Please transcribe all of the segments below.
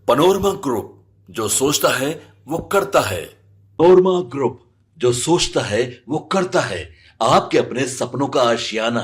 Panorama group, जो सोचता है वो करता है। पनोरमा ग्रुप, जो सोचता है वो करता है। आपके अपने सपनों का आशियाना।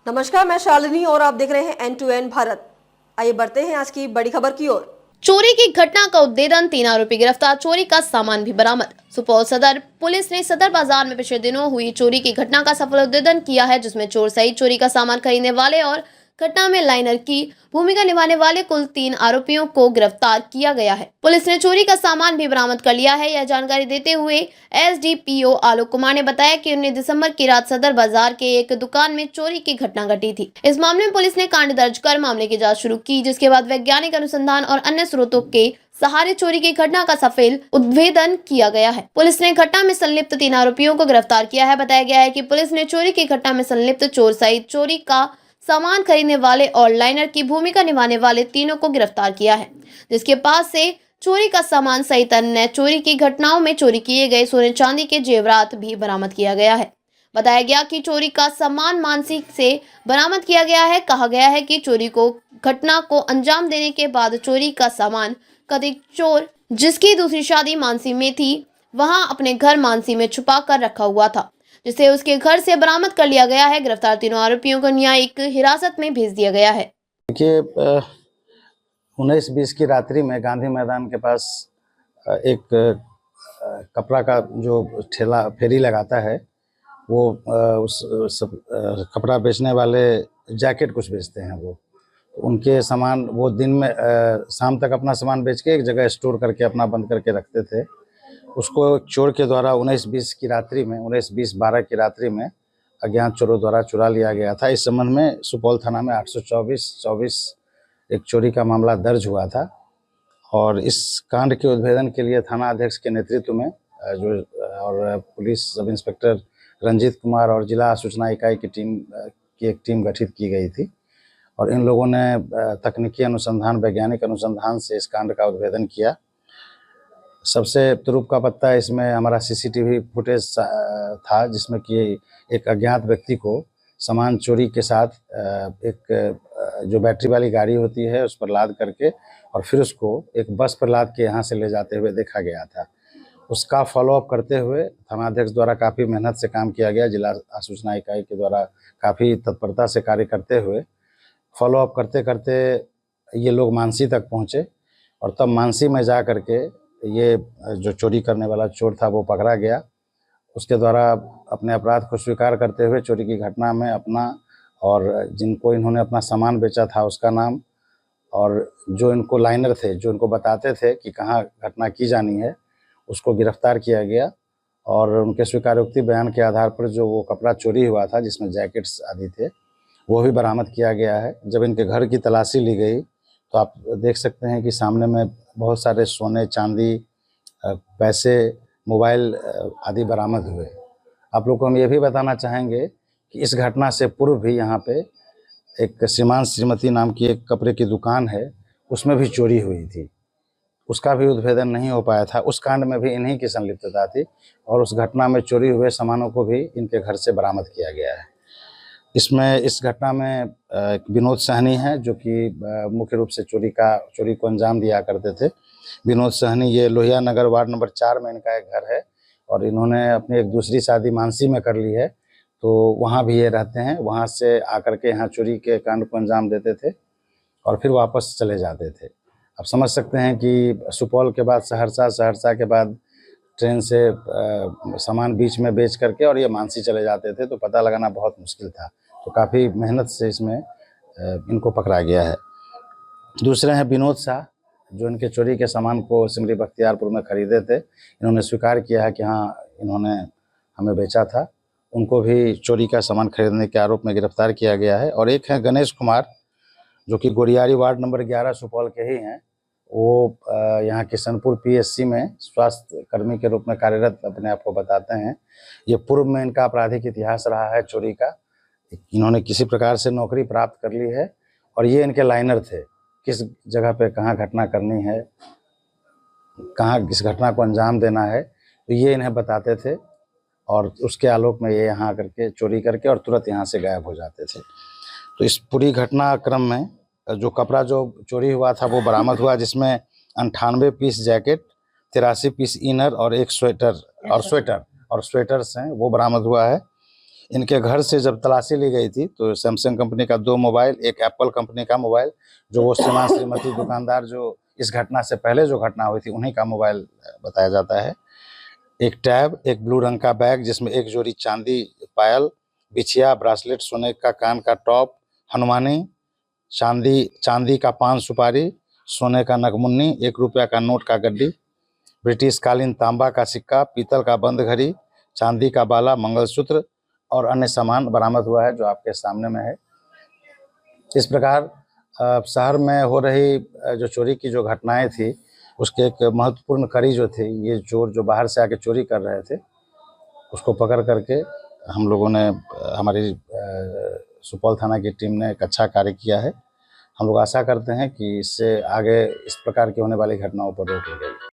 नमस्कार, मैं शालिनी और आप देख रहे हैं N2N भारत। आइए बढ़ते हैं आज की बड़ी खबर की ओर। चोरी की घटना का उद्भेदन, 3 आरोपी गिरफ्तार, चोरी का सामान भी बरामद। सुपौल सदर पुलिस ने सदर बाजार में पिछले दिनों हुई चोरी की घटना का सफल उद्भेदन किया है, जिसमें चोर सहित चोरी का सामान खरीदने वाले और घटना में लाइनर की भूमिका निभाने वाले कुल 3 आरोपियों को गिरफ्तार किया गया है। पुलिस ने चोरी का सामान भी बरामद कर लिया है। यह जानकारी देते हुए एसडीपीओ आलोक कुमार ने बताया कि 19 दिसंबर की रात सदर बाजार के एक दुकान में चोरी की घटना घटी थी। इस मामले में पुलिस ने कांड दर्ज कर मामले की जांच शुरू की, जिसके बाद वैज्ञानिक अनुसंधान और अन्य स्रोतों के सहारे चोरी की घटना का सफल उद्भेदन किया गया है। पुलिस ने घटना में संलिप्त 3 आरोपियों को गिरफ्तार किया है। बताया गया है कि पुलिस ने चोरी की घटना में संलिप्त चोर सहित चोरी का सामान खरीदने वाले और लाइनर की भूमिका निभाने वाले तीनों को गिरफ्तार किया है, जिसके पास से चोरी का सामान सहित अन्य चोरी की घटनाओं में चोरी किए गए सोने चांदी के जेवरात भी बरामद किया गया है। बताया गया कि चोरी का सामान मानसी से बरामद किया गया है। कहा गया है कि चोरी को घटना को अंजाम देने के बाद चोरी का सामान कथित चोर, जिसकी दूसरी शादी मानसी में थी, वहां अपने घर मानसी में छुपा कर रखा हुआ था, जिसे उसके घर से बरामद कर लिया गया है। गिरफ्तार तीनों आरोपियों को न्यायिक हिरासत में भेज दिया गया है। देखिए, 19-20 की रात्रि में गांधी मैदान के पास एक कपड़ा का जो ठेला फेरी लगाता है, वो उस कपड़ा बेचने वाले जैकेट कुछ बेचते हैं। वो उनके सामान वो दिन में शाम तक अपना सामान बेच के एक जगह स्टोर करके अपना बंद करके रखते थे। उसको चोर के द्वारा 19-20 की रात्रि में 19-20-12 की रात्रि में अज्ञात चोरों द्वारा चुरा लिया गया था। इस संबंध में सुपौल थाना में 824-24 एक चोरी का मामला दर्ज हुआ था और इस कांड के उद्भेदन के लिए थाना अध्यक्ष के नेतृत्व में जो और police sub inspector Ranjit Kumar और जिला सूचना इकाई की एक टीम गठित की गई थी और इन लोगों ने तकनीकी अनुसंधान, वैज्ञानिक अनुसंधान से इस कांड का उद्भेदन किया। सबसे तुरुप का पत्ता इसमें हमारा सीसीटीवी फुटेज था, जिसमें कि एक अज्ञात व्यक्ति को सामान चोरी के साथ एक जो बैटरी वाली गाड़ी होती है उस पर लाद करके और फिर उसको एक बस पर लाद के यहाँ से ले जाते हुए देखा गया था। उसका फॉलोअप करते हुए थानाध्यक्ष द्वारा काफ़ी मेहनत से काम किया गया। जिला सूचना इकाई के द्वारा काफ़ी तत्परता से कार्य करते हुए फॉलोअप करते करते ये लोग मानसी तक पहुँचे और तब मानसी में जा कर के ये जो चोरी करने वाला चोर था वो पकड़ा गया। उसके द्वारा अपने अपराध को स्वीकार करते हुए चोरी की घटना में अपना और जिनको इन्होंने अपना सामान बेचा था उसका नाम और जो इनको लाइनर थे, जो इनको बताते थे कि कहाँ घटना की जानी है, उसको गिरफ्तार किया गया और उनके स्वीकारोक्ति बयान के आधार पर जो वो कपड़ा चोरी हुआ था जिसमें जैकेट्स आदि थे, वो भी बरामद किया गया है। जब इनके घर की तलाशी ली गई तो आप देख सकते हैं कि सामने में बहुत सारे सोने, चांदी, पैसे, मोबाइल आदि बरामद हुए। आप लोग को हम ये भी बताना चाहेंगे कि इस घटना से पूर्व भी यहाँ पे एक श्रीमान श्रीमती नाम की एक कपड़े की दुकान है, उसमें भी चोरी हुई थी। उसका भी उद्भेदन नहीं हो पाया था। उस कांड में भी इन्हीं की संलिप्तता थी और उस घटना में चोरी हुए सामानों को भी इनके घर से बरामद किया गया है। इसमें इस घटना में एक विनोद सहनी है जो कि मुख्य रूप से चोरी को अंजाम दिया करते थे। विनोद सहनी ये लोहिया नगर वार्ड नंबर 4 में इनका एक घर है और इन्होंने अपनी एक दूसरी शादी मानसी में कर ली है, तो वहाँ भी ये रहते हैं। वहाँ से आकर के यहाँ चोरी के कांड को अंजाम देते थे और फिर वापस चले जाते थे। आप समझ सकते हैं कि सुपौल के बाद सहरसा, सहरसा के बाद ट्रेन से सामान बीच में बेच करके और ये मानसी चले जाते थे, तो पता लगाना बहुत मुश्किल था। तो काफ़ी मेहनत से इसमें इनको पकड़ा गया है। दूसरे हैं विनोद शाह, जो इनके चोरी के सामान को सिमरी बख्तियारपुर में ख़रीदे थे। इन्होंने स्वीकार किया है कि हाँ, इन्होंने हमें बेचा था। उनको भी चोरी का सामान खरीदने के आरोप में गिरफ्तार किया गया है। और एक है गणेश कुमार, जो कि गोरियारी वार्ड नंबर 11 सुपौल के ही हैं। वो यहाँ किशनपुर पीएससी में स्वास्थ्य कर्मी के रूप में कार्यरत अपने आप को बताते हैं। ये पूर्व में इनका आपराधिक इतिहास रहा है चोरी का। इन्होंने किसी प्रकार से नौकरी प्राप्त कर ली है और ये इनके लाइनर थे, किस जगह पे कहाँ घटना करनी है, कहाँ किस घटना को अंजाम देना है, तो ये इन्हें बताते थे और उसके आलोक में ये यहाँ आकर के चोरी करके और तुरंत यहाँ से गायब हो जाते थे। तो इस पूरी घटनाक्रम में जो कपड़ा जो चोरी हुआ था वो बरामद हुआ, जिसमें 98 पीस जैकेट, 83 पीस इनर और एक स्वेटर्स हैं वो बरामद हुआ है। इनके घर से जब तलाशी ली गई थी तो सैमसंग कंपनी का 2 मोबाइल, एक एप्पल कंपनी का मोबाइल, जो वो श्रीमती दुकानदार जो इस घटना से पहले जो घटना हुई थी उन्हीं का मोबाइल बताया जाता है। एक टैब, एक ब्लू रंग का बैग जिसमें एक जोड़ी चांदी पायल, बिछिया, ब्रासलेट, सोने का कान का टॉप, हनुमानी, चांदी का पान सुपारी, सोने का नगमुन्नी, 1 रुपया का नोट का गड्डी, ब्रिटिश कालीन तांबा का सिक्का, पीतल का बंद घड़ी, चांदी का बाला, मंगलसूत्र और अन्य सामान बरामद हुआ है जो आपके सामने में है। इस प्रकार शहर में हो रही जो चोरी की जो घटनाएं थी उसके एक महत्वपूर्ण कड़ी जो थी, ये चोर जो बाहर से आके चोरी कर रहे थे उसको पकड़ करके हम लोगों ने, हमारी सुपौल थाना की टीम ने एक अच्छा कार्य किया है। हम लोग आशा करते हैं कि इससे आगे इस प्रकार की होने वाली घटनाओं पर रोक लगाएगी।